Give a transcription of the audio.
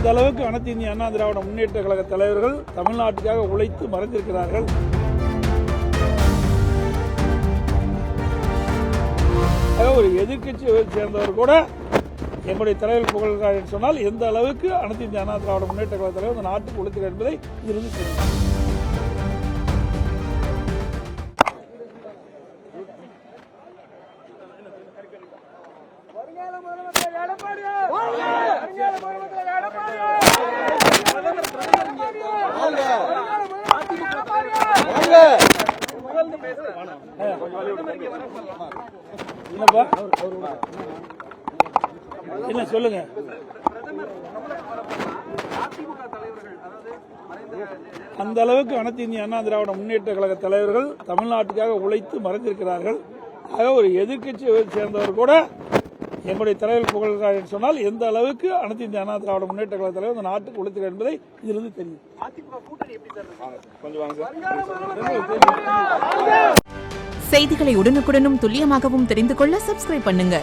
அந்த அளவுக்கு அனைத்து இந்திய அண்ணா திராவிட முன்னேற்ற கழக தலைவர்கள் தமிழ்நாட்டுக்காக உழைத்து மறைந்திருக்கிறார்கள். ஒரு எதிர்க்கட்சியை சேர்ந்தவர் கூட என்னுடைய தலைவர் புகழ்கிறார் என்று சொன்னால் எந்த அளவுக்கு அனைத்து இந்திய அண்ணா திராவிட முன்னேற்ற கழக தலைவர் இந்த நாட்டுக்கு உழைக்கிறார் என்பதை இதிலிருந்து தெரியும். என்ன சொல்லுங்க. அந்த அளவுக்கு அனைத்து இந்திய அண்ணா திராவிட முன்னேற்ற கழக தலைவர்கள் தமிழ்நாட்டுக்காக உழைத்து மறைந்திருக்கிறார்கள். ஆக ஒரு எதிர்க்கட்சியை சேர்ந்தவர் கூட என்னுடைய தலைவர் புகழ்கிறார் என்று சொன்னால் எந்த அளவுக்கு அனைத்து இந்திய அண்ணா திராவிட முன்னேற்ற கழக தலைவர் இந்த நாட்டுக்கு உழைக்கிறார் என்பதை இதிலிருந்து தெரியும். செய்திகளை உடனுக்குடனும் துல்லியமாகவும் தெரிந்து கொள்ள சப்ஸ்கிரைப் பண்ணுங்க.